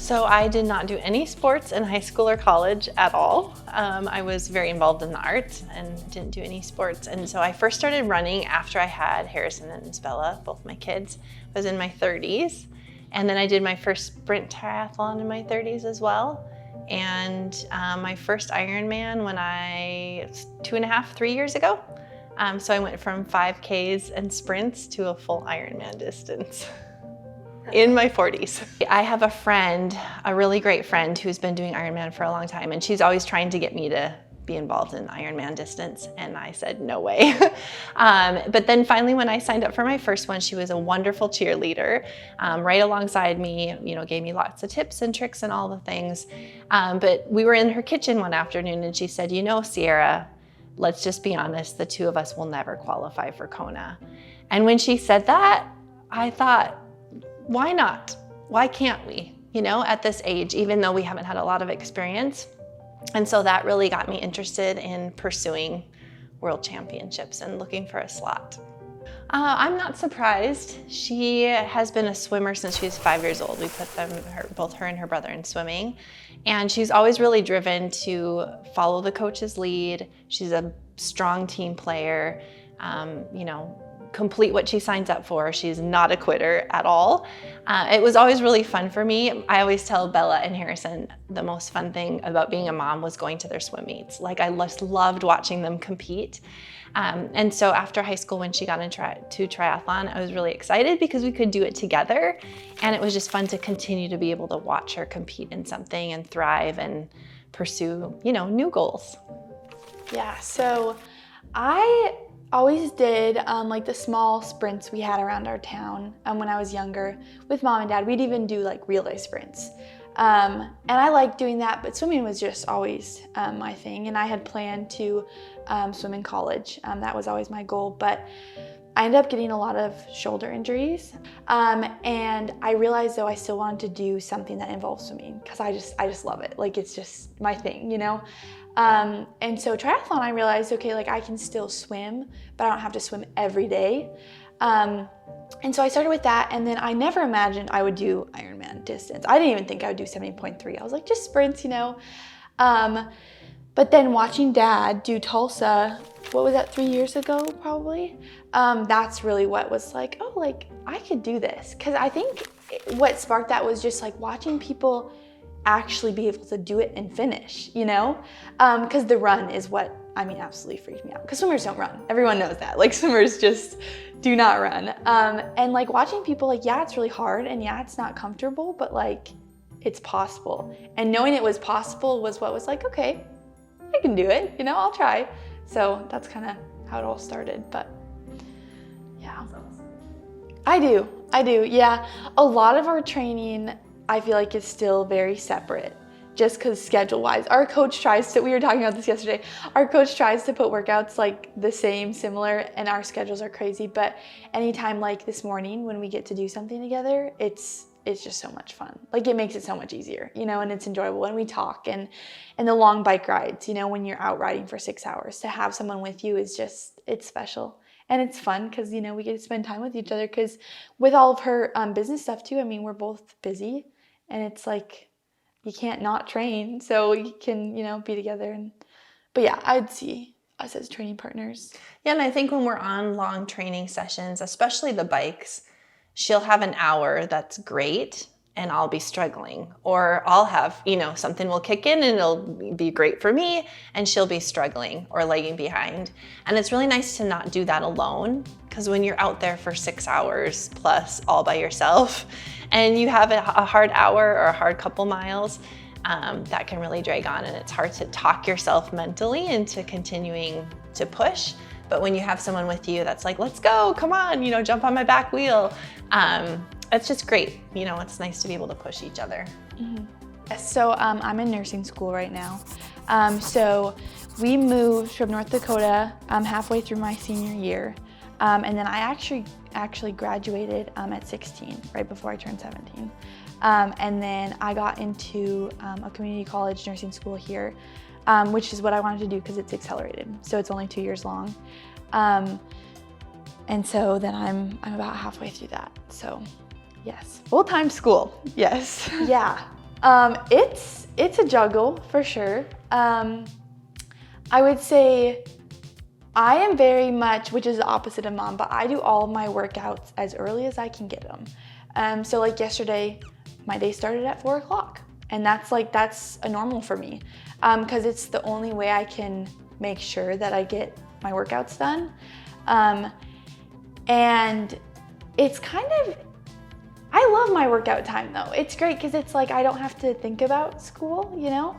So I did not do any sports in high school or college at all. I was very involved in the arts and didn't do any sports. And so I first started running after I had Harrison and Isabella, both my kids. I was in my 30s. And then I did my first sprint triathlon in my 30s as well. And my first Ironman when I, 3 years ago. So I went from 5Ks and sprints to a full Ironman distance. In my 40s. I have a friend, a really great friend who's been doing Ironman for a long time, and she's always trying to get me to be involved in Ironman distance, and I said no way. But then finally when I signed up for my first one, she was a wonderful cheerleader, right alongside me, gave me lots of tips and tricks and all the things. But we were in her kitchen one afternoon and she said, Ciara, let's just be honest, the two of us will never qualify for Kona. And when she said that, I thought, why not? Why can't we, at this age, even though we haven't had a lot of experience? And so that really got me interested in pursuing World Championships and looking for a slot. I'm not surprised. She has been a swimmer since she was 5 years old. We put both her and her brother in swimming. And she's always really driven to follow the coach's lead. She's a strong team player, complete what she signs up for. She's not a quitter at all. It was always really fun for me. I always tell Bella and Harrison the most fun thing about being a mom was going to their swim meets. Like I just loved watching them compete. And so after high school, when she got into triathlon, I was really excited because we could do it together. And it was just fun to continue to be able to watch her compete in something and thrive and pursue, new goals. Yeah, so I always did like the small sprints we had around our town when I was younger with mom and dad. We'd even do like relay sprints. And I liked doing that, but swimming was just always my thing. And I had planned to swim in college. That was always my goal, but I ended up getting a lot of shoulder injuries. And I realized though I still wanted to do something that involves swimming because I just love it. Like it's just my thing, And so triathlon, I realized, okay, like I can still swim, but I don't have to swim every day. And so I started with that, and then I never imagined I would do Ironman distance. I didn't even think I would do 70.3. I was like, just sprints, But then watching Dad do Tulsa, what was that, 3 years ago, probably? That's really what was like, oh, like I could do this. Because I think what sparked that was just like watching people actually be able to do it and finish, because the run is what, absolutely freaked me out, because swimmers don't run. Everyone knows that. Like swimmers just do not run. And like watching people, like, yeah, it's really hard and yeah, it's not comfortable, but like it's possible. And knowing it was possible was what was like, okay, I can do it, I'll try. So that's kind of how it all started, but yeah. I do, yeah. A lot of our training, I feel like, is still very separate, just because schedule-wise. Our coach tries to, we were talking about this yesterday, our coach tries to put workouts like the same, similar, and our schedules are crazy, but anytime like this morning when we get to do something together, it's just so much fun. Like it makes it so much easier, and it's enjoyable, and we talk, and the long bike rides, when you're out riding for 6 hours, to have someone with you is just, it's special. And it's fun because, we get to spend time with each other, because with all of her business stuff too, we're both busy, and it's like, you can't not train, so you can, be together. But yeah, I'd see us as training partners. Yeah, and I think when we're on long training sessions, especially the bikes, she'll have an hour that's great and I'll be struggling, or I'll have, something will kick in and it'll be great for me and she'll be struggling or lagging behind. And it's really nice to not do that alone, because when you're out there for 6 hours plus all by yourself and you have a hard hour or a hard couple miles, that can really drag on, and it's hard to talk yourself mentally into continuing to push. But when you have someone with you that's like, let's go, come on, jump on my back wheel, it's just great. It's nice to be able to push each other. Mm-hmm. So I'm in nursing school right now. So we moved from North Dakota halfway through my senior year. And then I actually graduated at 16, right before I turned 17. And then I got into a community college nursing school here, which is what I wanted to do because it's accelerated. So it's only 2 years long. And so then I'm about halfway through that. So yes, full-time school, yes. Yeah. It's a juggle for sure. I would say I am very much, which is the opposite of mom, but I do all of my workouts as early as I can get them. So like yesterday, my day started at 4 o'clock, and that's a normal for me, because it's the only way I can make sure that I get my workouts done. And it's I love my workout time though. It's great because it's like I don't have to think about school, you know?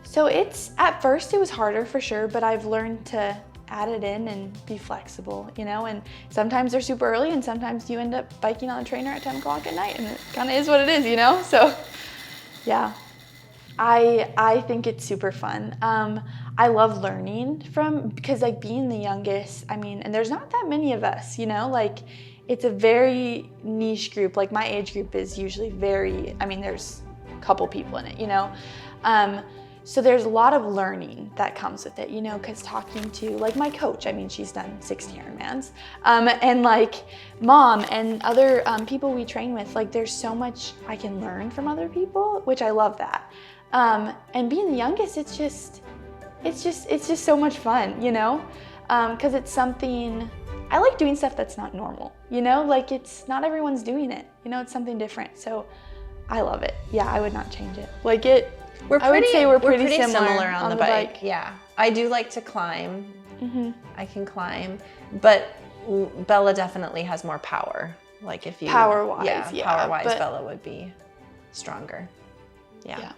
So at first it was harder for sure, but I've learned to add it in and be flexible, you know? And sometimes they're super early and sometimes you end up biking on a trainer at 10 o'clock at night, and it kind of is what it is, you know? So yeah, I think it's super fun. I love learning because like being the youngest, I mean, and there's not that many of us, you know? Like it's a very niche group. Like my age group is usually there's a couple people in it, you know? So there's a lot of learning that comes with it, you know, because talking to like my coach, I mean, she's done 60 Ironmans, and like mom and other people we train with, like there's so much I can learn from other people, which I love that. And being the youngest, it's just so much fun, you know, because it's something, I like doing stuff that's not normal, you know, like it's not everyone's doing it, you know, it's something different. So I love it. Yeah, I would not change it. Like I would say we're pretty similar on the bike. Yeah, I do like to climb. Mm-hmm. I can climb, but Bella definitely has more power. Like if you power-wise, power-wise, Bella would be stronger. Yeah.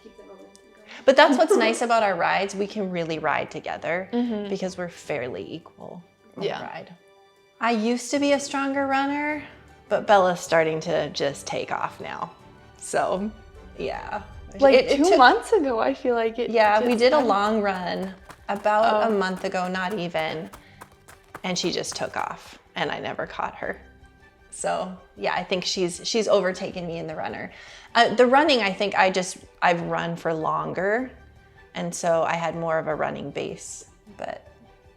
Keep the momentum going. But that's what's nice about our rides. We can really ride together Mm-hmm. because we're fairly equal on the Yeah. ride. I used to be a stronger runner, but Bella's starting to just take off now. So, yeah. Like It 2 took- months ago, I feel like it. Yeah, we just did a happened. long run about Oh. a month ago, not even, and she just took off and I never caught her. So yeah, I think she's overtaken me in the runner. The running, I think I've run for longer, and so I had more of a running base, but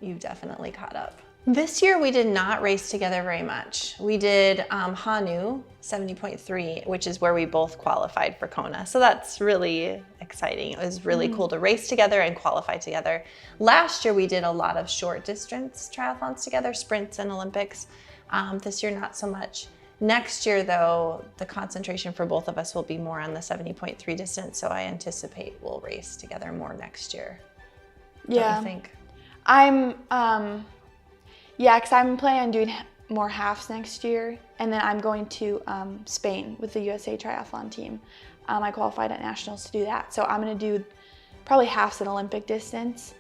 you've definitely caught up. This year we did not race together very much. We did Hanu 70.3, which is where we both qualified for Kona. So that's really exciting. It was really cool to race together and qualify together. Last year we did a lot of short distance triathlons together, sprints and Olympics. This year not so much. Next year though, the concentration for both of us will be more on the 70.3 distance. So I anticipate we'll race together more next year. Yeah. Don't you think? Yeah, because I'm planning on doing more halves next year, and then I'm going to Spain with the USA Triathlon team. I qualified at nationals to do that, so I'm going to do probably halves and Olympic distance.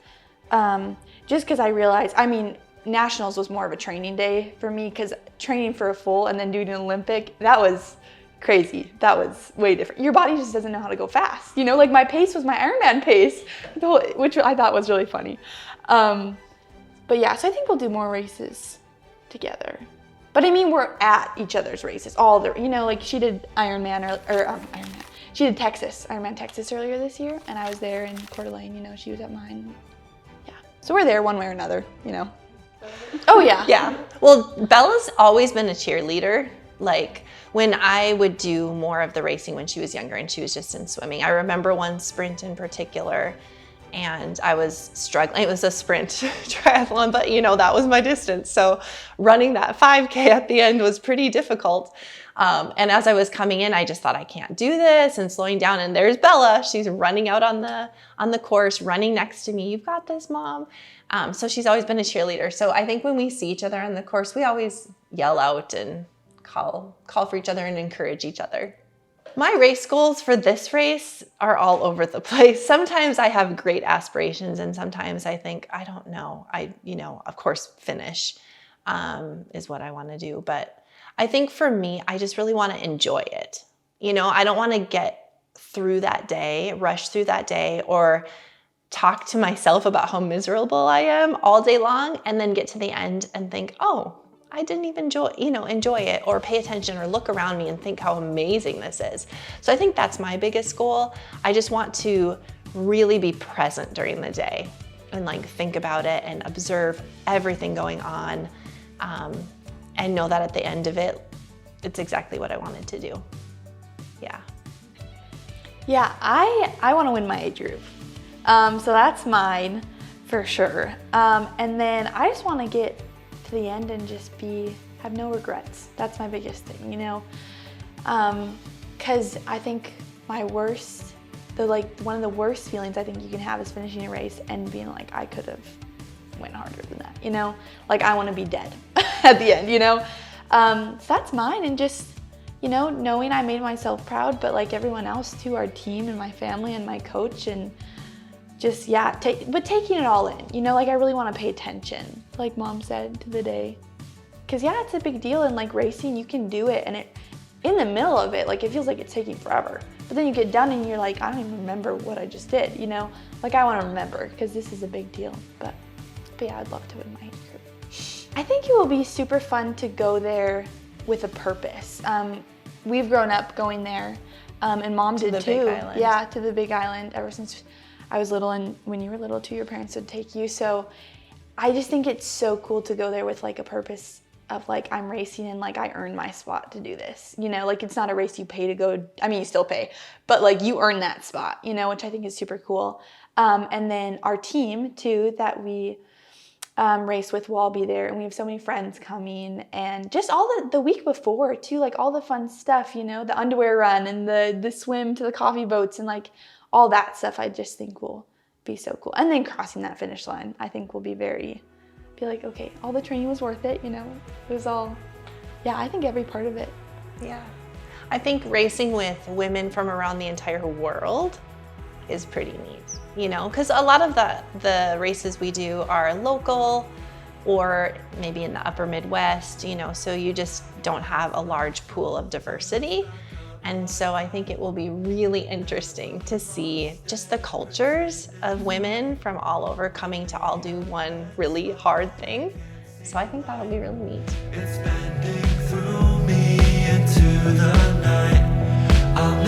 Just because I realized, I mean, nationals was more of a training day for me, because training for a full and then doing an Olympic, that was crazy. That was way different. Your body just doesn't know how to go fast. You know, like my pace was my Ironman pace, which I thought was really funny. But yeah, so I think we'll do more races together. But I mean, we're at each other's races, all the, you know, like she did Ironman she did Ironman Texas earlier this year, and I was there in Coeur d'Alene, you know, she was at mine. Yeah, so we're there one way or another, you know. Oh yeah. Yeah. Well, Bella's always been a cheerleader. Like when I would do more of the racing when she was younger and she was just in swimming. I remember one sprint in particular, and I was struggling. It was a sprint triathlon, but you know, that was my distance. So running that 5K at the end was pretty difficult. And as I was coming in, I just thought I can't do this, and slowing down, and there's Bella. She's running out on the course, running next to me. You've got this, Mom. So she's always been a cheerleader. So I think when we see each other on the course, we always yell out and call for each other and encourage each other. My race goals for this race are all over the place. Sometimes I have great aspirations, and sometimes I think, I don't know. Of course, finish is what I want to do. But I think for me, I just really want to enjoy it. You know, I don't want to get through that day, rush through that day, or talk to myself about how miserable I am all day long, and then get to the end and think, oh, I didn't even enjoy it, or pay attention or look around me and think how amazing this is. So I think that's my biggest goal. I just want to really be present during the day and like think about it and observe everything going on, and know that at the end of it, it's exactly what I wanted to do. Yeah. Yeah, I want to win my age group. So that's mine for sure. And then I just want to get to the end and just have no regrets. That's my biggest thing, you know? Because I think one of the worst feelings I think you can have is finishing a race and being like, I could have went harder than that, you know? Like, I want to be dead at the end, you know? So that's mine, and just, you know, knowing I made myself proud, but like everyone else too, our team and my family and my coach, and just, yeah, but taking it all in, you know, like I really want to pay attention, like Mom said, to the day. Cause yeah, it's a big deal, and like racing, you can do it, and in the middle of it, like it feels like it's taking forever. But then you get done and you're like, I don't even remember what I just did, you know? Like I want to remember, because this is a big deal. But yeah, I'd love to win my age group. I think it will be super fun to go there with a purpose. We've grown up going there, and Mom did too. To the Big Island. Yeah, to the Big Island ever since I was little, and when you were little too, your parents would take you. So I just think it's so cool to go there with like a purpose of like, I'm racing and like I earned my spot to do this, you know, like it's not a race you pay to go, I mean you still pay, but like you earn that spot, you know, which I think is super cool. And then our team too that we race with will all be there, and we have so many friends coming, and just all the week before too, like all the fun stuff, you know, the underwear run and the swim to the coffee boats and like all that stuff I just think will be so cool. And then crossing that finish line I think will be like, okay, all the training was worth it, you know, it was all, yeah, I think every part of it. Yeah. I think racing with women from around the entire world is pretty neat, you know, because a lot of the races we do are local or maybe in the upper Midwest, you know, so you just don't have a large pool of diversity. And so I think it will be really interesting to see just the cultures of women from all over coming to all do one really hard thing. So I think that'll be really neat. It's bending through me into the night. I'll